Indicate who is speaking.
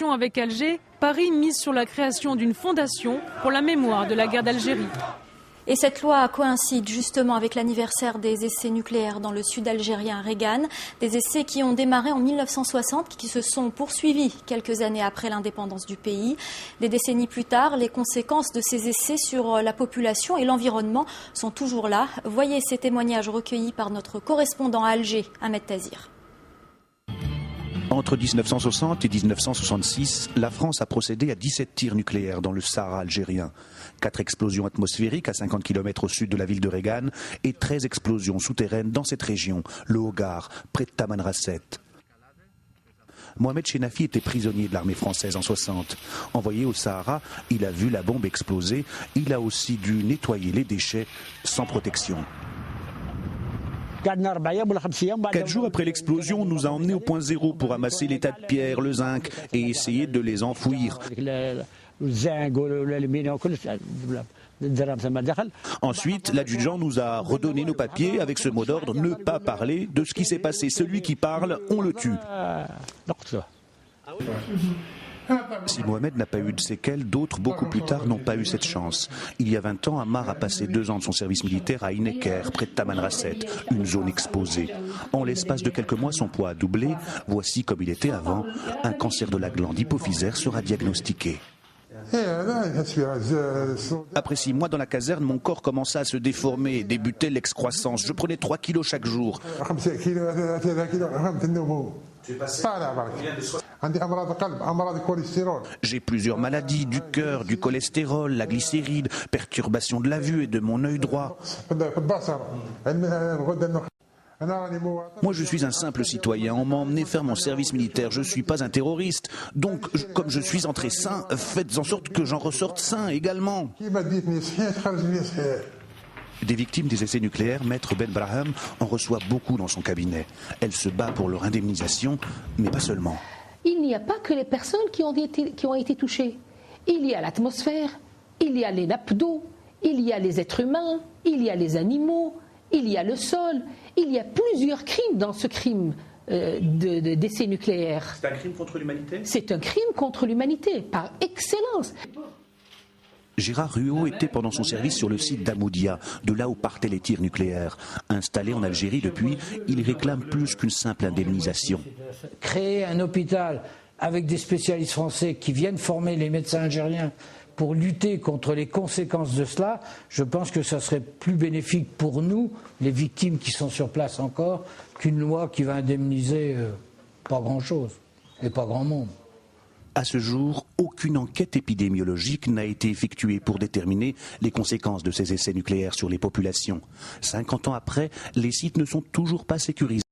Speaker 1: relations avec Alger, Paris mise sur la création d'une fondation pour la mémoire de la guerre d'Algérie.
Speaker 2: Et cette loi coïncide justement avec l'anniversaire des essais nucléaires dans le sud algérien Regan, des essais qui ont démarré en 1960, qui se sont poursuivis quelques années après l'indépendance du pays. Des décennies plus tard, les conséquences de ces essais sur la population et l'environnement sont toujours là. Voyez ces témoignages recueillis par notre correspondant à Alger, Ahmed Tazir.
Speaker 3: Entre 1960 et 1966, la France a procédé à 17 tirs nucléaires dans le Sahara algérien. 4 explosions atmosphériques à 50 km au sud de la ville de Regan et 13 explosions souterraines dans cette région, le Hogar, près de Tamanrasset. Mohamed Chenafi était prisonnier de l'armée française en 60. Envoyé au Sahara, il a vu la bombe exploser. Il a aussi dû nettoyer les déchets sans protection. 4 jours après l'explosion, on nous a emmenés au point zéro pour amasser les tas de pierres, le zinc et essayer de les enfouir. Ensuite, l'adjudant nous a redonné nos papiers avec ce mot d'ordre: ne pas parler de ce qui s'est passé. Celui qui parle, on le tue. Si Mohamed n'a pas eu de séquelles, d'autres, beaucoup plus tard, n'ont pas eu cette chance. Il y a 20 ans, Ammar a passé 2 ans de son service militaire à Ineker, près de Tamanrasset, une zone exposée. En l'espace de quelques mois, son poids a doublé. Voici comme il était avant. Un cancer de la glande hypophysaire sera diagnostiqué. Après 6 mois dans la caserne, mon corps commença à se déformer et débutait l'excroissance. Je prenais 3 kilos chaque jour. J'ai plusieurs maladies, du cœur, du cholestérol, la glycéride, perturbation de la vue et de mon œil droit. Moi, je suis un simple citoyen. On m'a emmené faire mon service militaire. Je ne suis pas un terroriste. Donc, comme je suis entré sain, faites en sorte que j'en ressorte sain également. Des victimes des essais nucléaires, Maître Ben Braham en reçoit beaucoup dans son cabinet. Elle se bat pour leur indemnisation, mais pas seulement.
Speaker 4: Il n'y a pas que les personnes qui ont été touchées. Il y a l'atmosphère, il y a les nappes d'eau, il y a les êtres humains, il y a les animaux, il y a le sol. Il y a plusieurs crimes dans ce crime d'essais nucléaires.
Speaker 3: C'est un crime contre l'humanité ?
Speaker 4: C'est un crime contre l'humanité, par excellence.
Speaker 3: Gérard Ruot était pendant son service sur le site d'Amoudia, de là où partaient les tirs nucléaires. Installé en Algérie depuis, il réclame plus qu'une simple indemnisation.
Speaker 5: Créer un hôpital avec des spécialistes français qui viennent former les médecins algériens pour lutter contre les conséquences de cela, je pense que ça serait plus bénéfique pour nous, les victimes qui sont sur place encore, qu'une loi qui va indemniser pas grand-chose et pas grand monde.
Speaker 3: À ce jour, aucune enquête épidémiologique n'a été effectuée pour déterminer les conséquences de ces essais nucléaires sur les populations. 50 ans après, les sites ne sont toujours pas sécurisés.